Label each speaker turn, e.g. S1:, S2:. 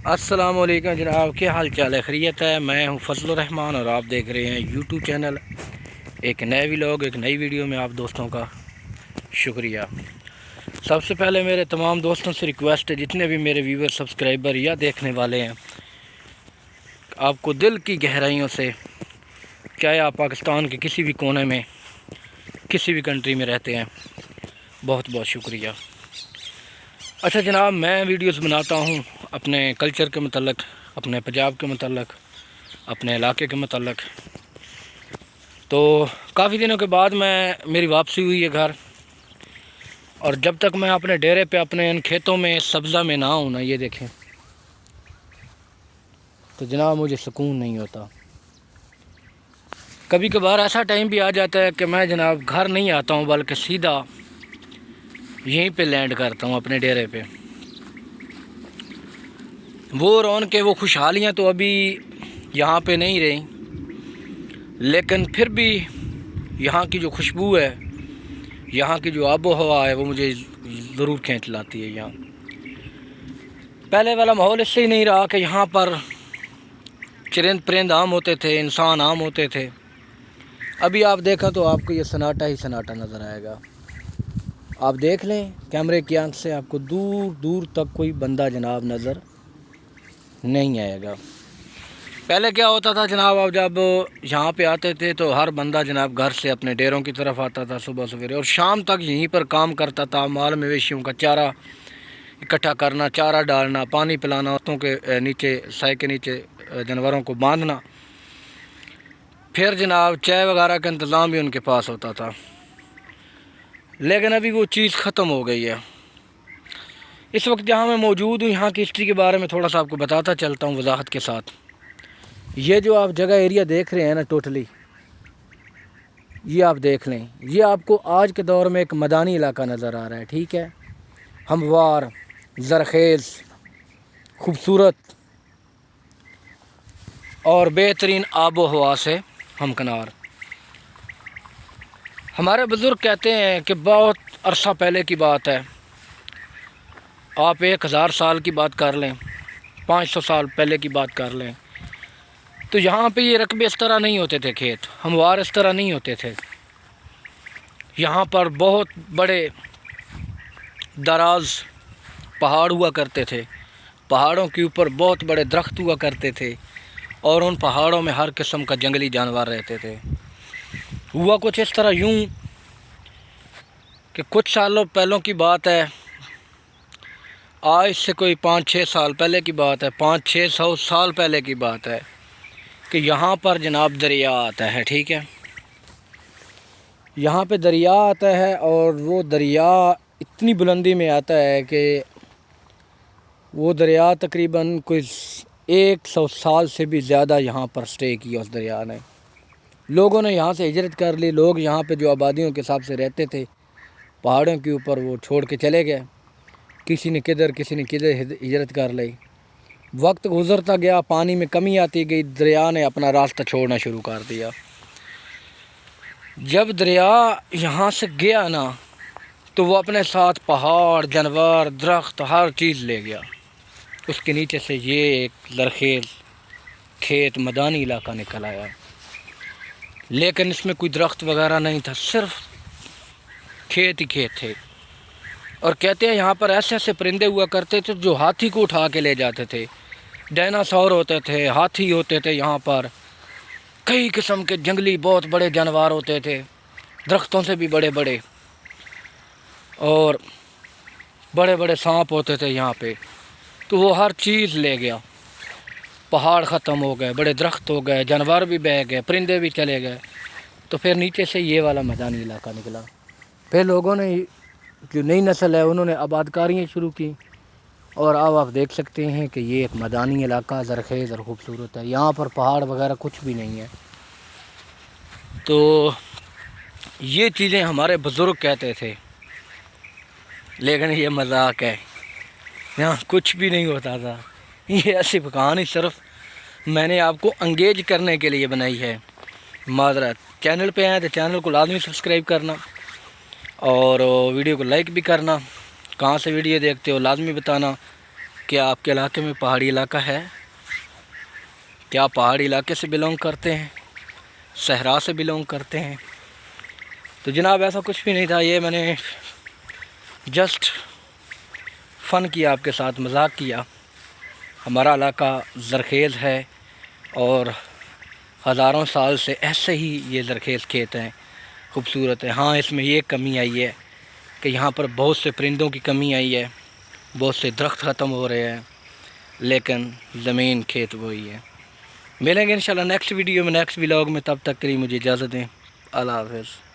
S1: السلام علیکم جناب، کیا حال چال ہے؟ خیریت ہے؟ میں ہوں فضل الرحمان اور آپ دیکھ رہے ہیں یوٹیوب چینل ایک نئے ولاگ، ایک نئی ویڈیو میں آپ دوستوں کا شکریہ۔ سب سے پہلے میرے تمام دوستوں سے ریکویسٹ ہے، جتنے بھی میرے ویور سبسکرائبر یا دیکھنے والے ہیں، آپ کو دل کی گہرائیوں سے، چاہے آپ پاکستان کے کسی بھی کونے میں کسی بھی کنٹری میں رہتے ہیں، بہت بہت شکریہ۔ اچھا جناب، میں ویڈیوز بناتا ہوں اپنے کلچر کے متعلق، اپنے پنجاب کے متعلق، اپنے علاقے کے متعلق۔ تو کافی دنوں کے بعد میری واپسی ہوئی ہے گھر، اور جب تک میں اپنے ڈیرے پہ اپنے ان کھیتوں میں سبزہ میں نہ ہوں نا، یہ دیکھیں، تو جناب مجھے سکون نہیں ہوتا۔ کبھی کبھار ایسا ٹائم بھی آ جاتا ہے کہ میں جناب گھر نہیں آتا ہوں، بلکہ سیدھا یہیں پہ لینڈ کرتا ہوں اپنے ڈیرے پہ۔ وہ رونقیں، وہ خوشحالیاں تو ابھی یہاں پہ نہیں رہیں، لیکن پھر بھی یہاں کی جو خوشبو ہے، یہاں کی جو آب و ہوا ہے، وہ مجھے ضرور کھینچ لاتی ہے یہاں۔ پہلے والا ماحول اس سے ہی نہیں رہا کہ یہاں پر چرند پرند عام ہوتے تھے، انسان عام ہوتے تھے۔ ابھی آپ دیکھیں تو آپ کو یہ سناٹا ہی سناٹا نظر آئے گا۔ آپ دیکھ لیں کیمرے کی آنکھ سے، آپ کو دور دور تک کوئی بندہ جناب نظر نہیں آئے گا۔ پہلے کیا ہوتا تھا جناب، آپ جب یہاں پہ آتے تھے تو ہر بندہ جناب گھر سے اپنے ڈیروں کی طرف آتا تھا صبح سویرے، اور شام تک یہیں پر کام کرتا تھا، مال مویشیوں کا چارہ اکٹھا کرنا، چارہ ڈالنا، پانی پلانا، ہاتھوں کے نیچے، سائے کے نیچے جانوروں کو باندھنا، پھر جناب چائے وغیرہ کا انتظام بھی ان کے پاس ہوتا تھا۔ لیکن ابھی وہ چیز ختم ہو گئی ہے۔ اس وقت جہاں میں موجود ہوں، یہاں کی ہسٹری کے بارے میں تھوڑا سا آپ کو بتاتا چلتا ہوں وضاحت کے ساتھ۔ یہ جو آپ جگہ ایریا دیکھ رہے ہیں نا، ٹوٹلی یہ آپ دیکھ لیں، یہ آپ کو آج کے دور میں ایک میدانی علاقہ نظر آ رہا ہے، ٹھیک ہے؟ ہموار، زرخیز، خوبصورت اور بہترین آب و ہوا سے ہمکنار۔ ہمارے بزرگ کہتے ہیں کہ بہت عرصہ پہلے کی بات ہے، آپ 1000 سال کی بات کر لیں، 500 سال پہلے کی بات کر لیں، تو یہاں پہ یہ رقبے اس طرح نہیں ہوتے تھے، کھیت ہموار اس طرح نہیں ہوتے تھے۔ یہاں پر بہت بڑے دراز پہاڑ ہوا کرتے تھے، پہاڑوں کے اوپر بہت بڑے درخت ہوا کرتے تھے، اور ان پہاڑوں میں ہر قسم کا جنگلی جانور رہتے تھے۔ ہوا کچھ اس طرح یوں کہ کچھ سالوں پہلوں کی بات ہے، آج سے کوئی 5-6 سال پہلے کی بات ہے، 500-600 سال پہلے کی بات ہے، کہ یہاں پر جناب دریا آتا ہے، ٹھیک ہے؟ یہاں پہ دریا آتا ہے، اور وہ دریا اتنی بلندی میں آتا ہے کہ وہ دریا تقریباً کوئی 100 سال سے بھی زیادہ یہاں پر سٹے کیا اس دریا نے۔ لوگوں نے یہاں سے ہجرت کر لی، لوگ یہاں پہ جو آبادیوں کے حساب سے رہتے تھے پہاڑوں کے اوپر، وہ چھوڑ کے چلے گئے، کسی نے کدھر ہجرت کر لی۔ وقت گزرتا گیا، پانی میں کمی آتی گئی، دریا نے اپنا راستہ چھوڑنا شروع کر دیا۔ جب دریا یہاں سے گیا نا، تو وہ اپنے ساتھ پہاڑ، جانور، درخت، ہر چیز لے گیا۔ اس کے نیچے سے یہ ایک زرخیز کھیت، میدانی علاقہ نکل آیا، لیکن اس میں کوئی درخت وغیرہ نہیں تھا، صرف کھیت ہی کھیت تھے۔ اور کہتے ہیں یہاں پر ایسے ایسے پرندے ہوا کرتے تھے جو ہاتھی کو اٹھا کے لے جاتے تھے، ڈائناسور ہوتے تھے، ہاتھی ہوتے تھے، یہاں پر کئی قسم کے جنگلی بہت بڑے جانور ہوتے تھے، درختوں سے بھی بڑے بڑے، اور بڑے بڑے سانپ ہوتے تھے یہاں پہ۔ تو وہ ہر چیز لے گیا، پہاڑ ختم ہو گئے، بڑے درخت ہو گئے، جانور بھی بہہ گئے، پرندے بھی چلے گئے۔ تو پھر نیچے سے یہ والا میدانی علاقہ نکلا۔ پھر لوگوں نے، جو نئی نسل ہے، انہوں نے آباد کاریاں شروع کی، اور اب آپ دیکھ سکتے ہیں کہ یہ ایک میدانی علاقہ زرخیز اور خوبصورت ہے، یہاں پر پہاڑ وغیرہ کچھ بھی نہیں ہے۔ تو یہ چیزیں ہمارے بزرگ کہتے تھے، لیکن یہ مذاق ہے، یہاں کچھ بھی نہیں ہوتا تھا۔ یہ ایسی کہانی صرف میں نے آپ کو انگیج کرنے کے لیے بنائی ہے۔ معذرت، چینل پہ آئیں تو چینل کو لازمی سبسکرائب کرنا، اور ویڈیو کو لائک بھی کرنا، کہاں سے ویڈیو دیکھتے ہو لازمی بتانا، کیا آپ کے علاقے میں پہاڑی علاقہ ہے؟ کیا پہاڑی علاقے سے بلونگ کرتے ہیں؟ صحرا سے بلونگ کرتے ہیں؟ تو جناب ایسا کچھ بھی نہیں تھا، یہ میں نے جسٹ فن کیا، آپ کے ساتھ مذاق کیا۔ ہمارا علاقہ زرخیز ہے اور ہزاروں سال سے ایسے ہی یہ زرخیز کھیت ہیں، خوبصورت ہے۔ ہاں اس میں یہ کمی آئی ہے کہ یہاں پر بہت سے پرندوں کی کمی آئی ہے، بہت سے درخت ختم ہو رہے ہیں، لیکن زمین کھیت وہی ہے۔ ملیں گے انشاءاللہ نیکسٹ ویڈیو میں، نیکسٹ ولاگ میں، تب تک کے لیے مجھے اجازت دیں۔ اللہ حافظ۔